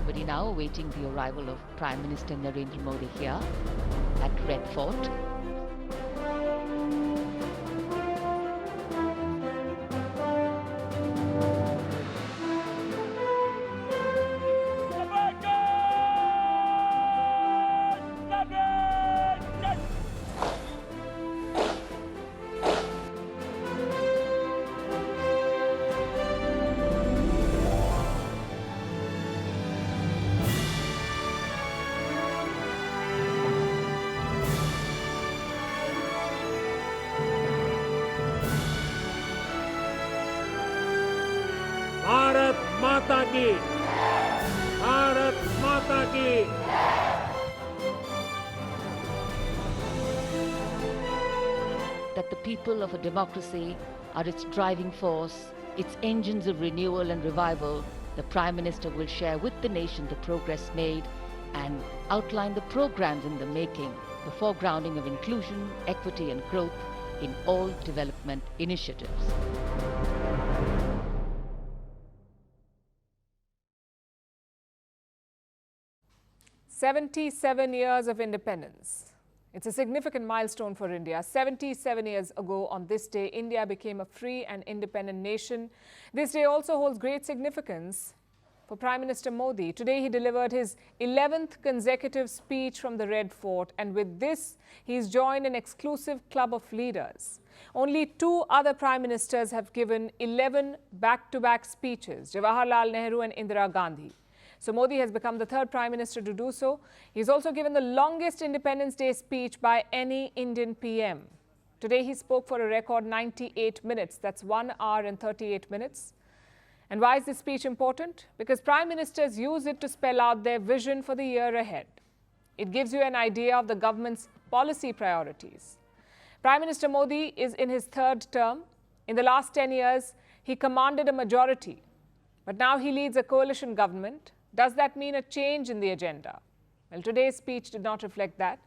everybody now awaiting the arrival of Prime Minister Narendra Modi here at Red Fort. Bharat माता की, भारत माता की। That the people of a democracy are its driving force, its engines of renewal and revival, the Prime Minister will share with the nation the progress made and outline the programs in the making, the foregrounding of inclusion, equity and growth in all development initiatives. "77 years of independence. It's a significant milestone for India. 77 years ago on this day, India became a free and independent nation. This day also holds great significance for Prime Minister Modi. Today he delivered his 11th consecutive speech from the Red Fort, and with this, he's joined an exclusive club of leaders. Only 2 other Prime Ministers have given 11 back-to-back speeches, Jawaharlal Nehru and Indira Gandhi. So Modi has become the 3rd Prime Minister to do so. He's also given the longest Independence Day speech by any Indian PM. Today he spoke for a record 98 minutes. That's 1 hour and 38 minutes. And why is this speech important? Because Prime Ministers use it to spell out their vision for the year ahead. It gives you an idea of the government's policy priorities. Prime Minister Modi is in his 3rd term. In the last 10 years, he commanded a majority. But now he leads a coalition government. Does that mean a change in the agenda? Well, today's speech did not reflect that.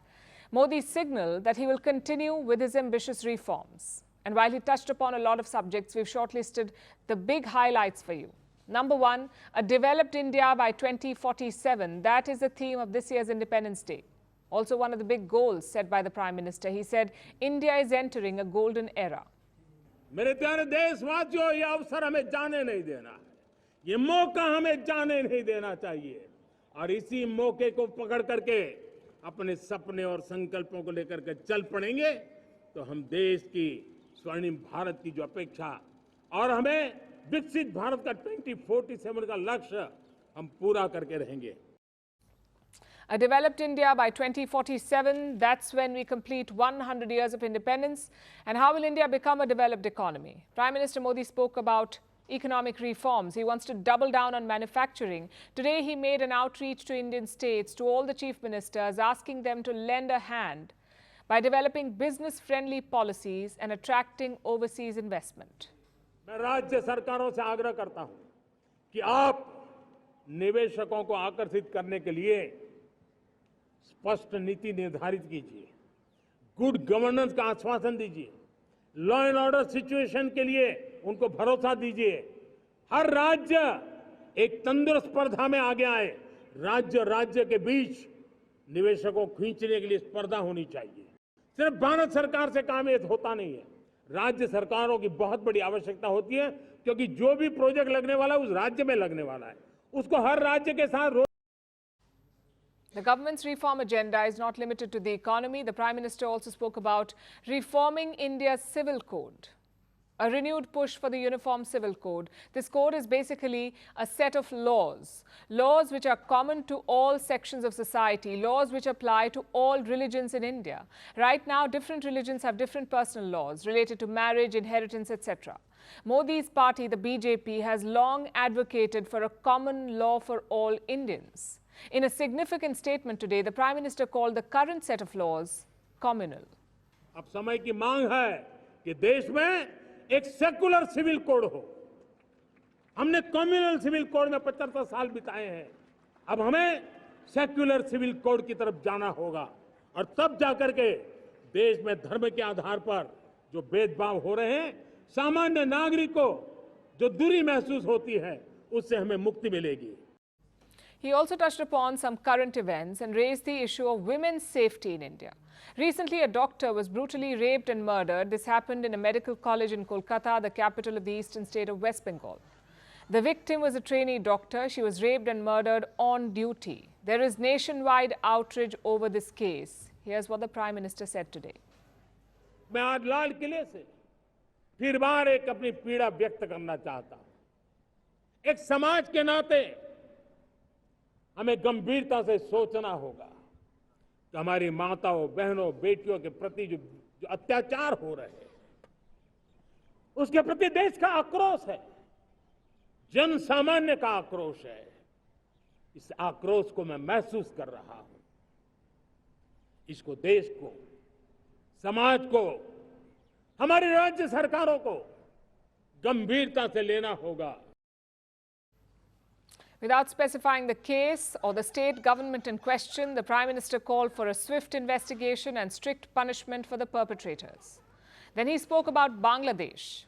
Modi signaled that he will continue with his ambitious reforms. And while he touched upon a lot of subjects, we've shortlisted the big highlights for you. Number 1, a developed India by 2047. That is the theme of this year's Independence Day. Also one of the big goals set by the Prime Minister. He said, India is entering a golden era. मेरे प्यारे देशवासियों, ये अवसर हमें जाने नहीं देना, ये मौका हमें जाने नहीं देना चाहिए और इसी मौके को पकड़ करके अपने सपने और संकल्पों को लेकर के चल पड़ेंगे तो हम देश की स्वर्णिम भारत की जो अपेक्षा और हमें विकसित भारत का 2047 का लक्ष्य हम पूरा करके रहेंगे. A developed India by 2047, that's when we complete 100 years of independence. And how will India become a developed economy? Prime Minister Modi spoke about economic reforms. He wants to double down on manufacturing. Today, he made an outreach to Indian states, to all the chief ministers, asking them to lend a hand by developing business-friendly policies and attracting overseas investment. मैं राज्य सरकारों से आग्रह करता हूं कि आप निवेशकों को आकर्षित करने के लिए स्पष्ट नीति निर्धारित कीजिए, गुड गवर्नेंस का आश्वासन दीजिए, लॉ एंड ऑर्डर सिचुएशन के लिए उनको भरोसा दीजिए. हर राज्य एक तंदुरुस्त स्पर्धा में आगे आए. राज्य के बीच निवेशकों को खींचने के लिए स्पर्धा होनी चाहिए. सिर्फ भारत सरकार से काम ये होता नहीं है, राज्य सरकारों की बहुत बड़ी आवश्यकता होती है, क्योंकि जो भी प्रोजेक्ट लगने वाला है उस राज्य में लगने वाला है, उसको हर राज्य के साथ. The government's reform agenda is not limited to the economy. The Prime Minister also spoke about reforming India's civil code. A renewed push for the Uniform Civil Code. This code is basically a set of laws. Laws which are common to all sections of society. Laws which apply to all religions in India. Right now, different religions have different personal laws related to marriage, inheritance, etc. Modi's party, the BJP, has long advocated for a common law for all Indians. In a significant statement today, the Prime Minister called the current set of laws communal. अब समय की मांग है कि देश में एक secular civil code हो. हमने कम्युनल सिविल कोड में 75 साल बिताए हैं. अब हमें सेकुलर सिविल कोड की तरफ जाना होगा और तब जाकर के देश में धर्म के आधार पर जो भेदभाव हो रहे हैं, सामान्य नागरिक को जो दूरी महसूस होती है, उससे हमें मुक्ति मिलेगी. He also touched upon some current events and raised the issue of women's safety in India. Recently, a doctor was brutally raped and murdered. This happened in a medical college in Kolkata, the capital of the eastern state of West Bengal. The victim was a trainee doctor. She was raped and murdered on duty. There is nationwide outrage over this case. Here's what the Prime Minister said today. मैं आज लाल किले से फिर बार एक अपनी पीड़ा व्यक्त करना चाहता हूं। एक समाज के नाते हमें गंभीरता से सोचना होगा कि हमारी माताओं, बहनों, बेटियों के प्रति जो अत्याचार हो रहे हैं, उसके प्रति देश का आक्रोश है, जन सामान्य का आक्रोश है। इस आक्रोश को मैं महसूस कर रहा हूं। इसको देश को, समाज को, हमारी राज्य सरकारों को गंभीरता से लेना होगा। Without specifying the case or the state government in question, the Prime Minister called for a swift investigation and strict punishment for the perpetrators. Then he spoke about Bangladesh.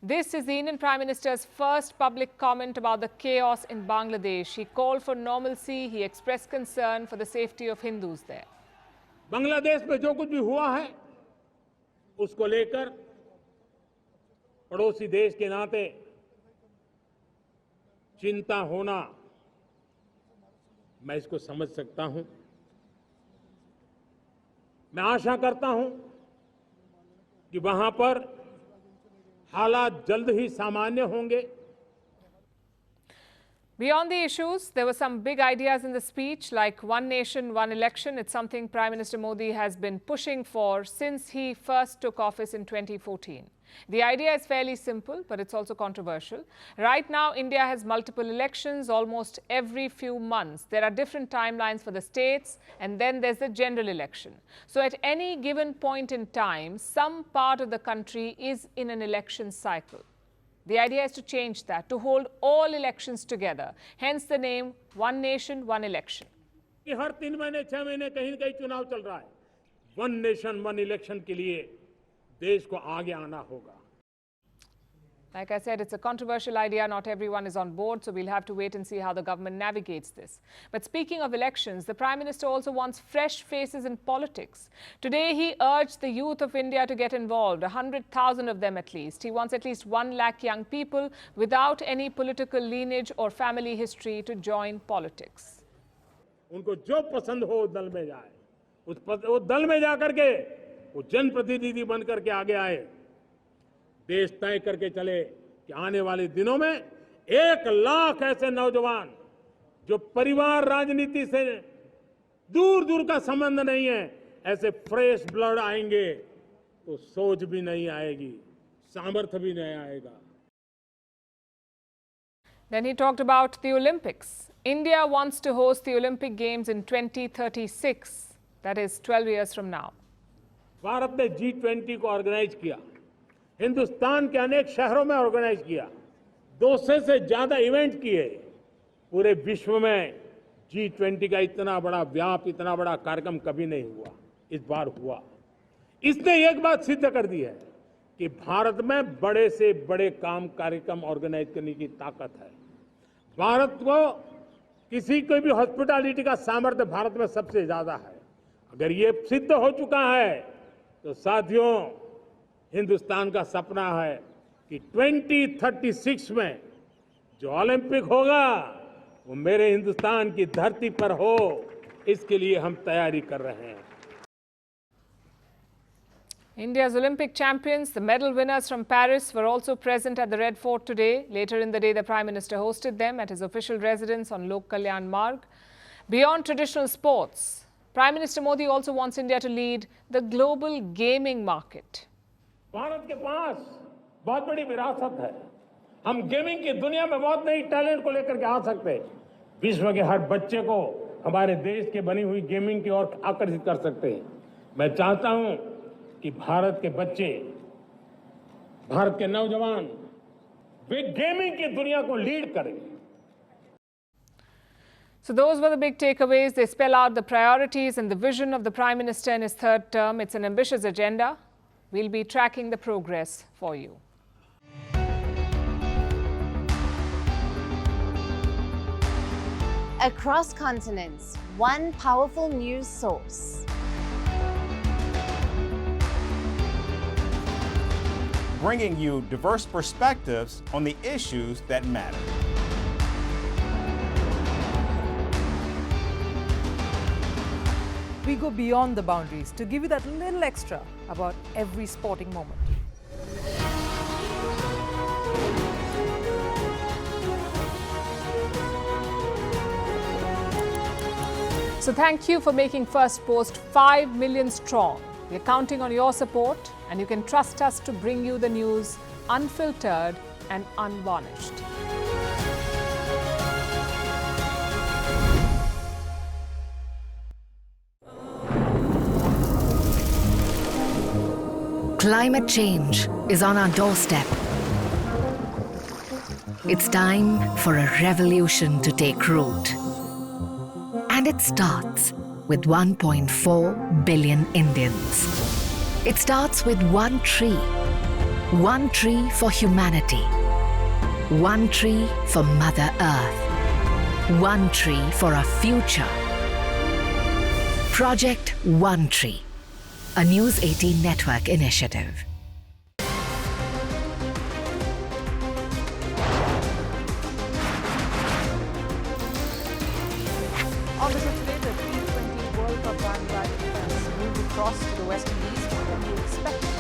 This is the Indian Prime Minister's first public comment about the chaos in Bangladesh. He called for normalcy. He expressed concern for the safety of Hindus there. Bangladesh में जो कुछ भी हुआ है, उसको लेकर पड़ोसी देश के नाते चिंता होना, मैं इसको समझ सकता हूं। मैं आशा करता हूं कि वहां पर हालात जल्द ही सामान्य होंगे। Beyond the issues, there were some big ideas in the speech, like one nation, one election. It's something Prime Minister Modi has been pushing for since he first took office in 2014. The idea is fairly simple, but it's also controversial. Right now, India has multiple elections almost every few months. There are different timelines for the states, and then there's the general election. So at any given point in time, some part of the country is in an election cycle. The idea is to change that, to hold all elections together. Hence the name One Nation, One Election. कि हर 3 महीने 6 महीने कहीं न कहीं चुनाव चल रहा है। वन नेशन वन इलेक्शन के लिए देश को आगे आना होगा। Like I said, it's a controversial idea. Not everyone is on board, so we'll have to wait and see how the government navigates this. But speaking of elections, the Prime Minister also wants fresh faces in politics. Today, he urged the youth of India to get involved, 100,000 of them at least. He wants at least 1 lakh young people without any political lineage or family history to join politics. उनको जो पसंद हो उस दल में जाए, उस दल में जाकर के वो जनप्रतिनिधि बनकर के आगे आए। देश तय करके चले कि आने वाले दिनों में 1 लाख ऐसे नौजवान जो परिवार राजनीति से दूर दूर का संबंध नहीं है, ऐसे फ्रेश ब्लड आएंगे तो सोच भी नहीं आएगी, सामर्थ्य भी नहीं आएगा। Then he talked about the Olympics. India wants to host the Olympic Games in 2036, that is 12 years from now. Bharat ने G20 को ऑर्गेनाइज किया, हिंदुस्तान के अनेक शहरों में ऑर्गेनाइज किया, 200 से ज्यादा इवेंट किए। पूरे विश्व में G20 का इतना बड़ा व्याप, इतना बड़ा कार्यक्रम कभी नहीं हुआ, इस बार हुआ। इसने एक बात सिद्ध कर दी है कि भारत में बड़े से बड़े कार्यक्रम ऑर्गेनाइज करने की ताकत है। भारत को किसी कोई भी हॉस्पिटैलिटी का सामर्थ्य भारत में सबसे ज्यादा है। अगर ये सिद्ध हो चुका है तो साथियों, हिंदुस्तान का सपना है कि 2036 में जो ओलंपिक होगा वो मेरे हिंदुस्तान की धरती पर हो, इसके लिए हम तैयारी कर रहे हैं। India's Olympic champions, the medal winners from Paris, were also present at the Red Fort today. Later in the day, the Prime Minister hosted them at his official residence on Lok Kalyan Marg. Beyond traditional sports, Prime Minister Modi also wants India to lead the global gaming market. Bharat के पास बहुत बड़ी विरासत है। हम gaming की दुनिया में बहुत नई टैलेंट को लेकर के आ सकते हैं। विश्व के हर बच्चे को हमारे देश के बनी हुई गेमिंग की ओर आकर्षित कर सकते हैं। मैं चाहता हूं कि भारत के बच्चे, भारत के नौजवान वे गेमिंग की दुनिया को लीड करें। So those were the big takeaways. They spell out the priorities and the vision of the Prime Minister in his 3rd term. It's an ambitious agenda. We'll be tracking the progress for you. Across continents, one powerful news source. Bringing you diverse perspectives on the issues that matter. We go beyond the boundaries to give you that little extra about every sporting moment. So thank you for making First Post 5 million strong. We're counting on your support, and you can trust us to bring you the news unfiltered and unvarnished. Climate change is on our doorstep. It's time for a revolution to take root. And it starts with 1.4 billion Indians. It starts with one tree for humanity, one tree for Mother Earth, one tree for our future. Project One Tree, a News 18 network initiative. On the show today, the T20 World Cup bandwagon has moved across to the West Indies. What can you expect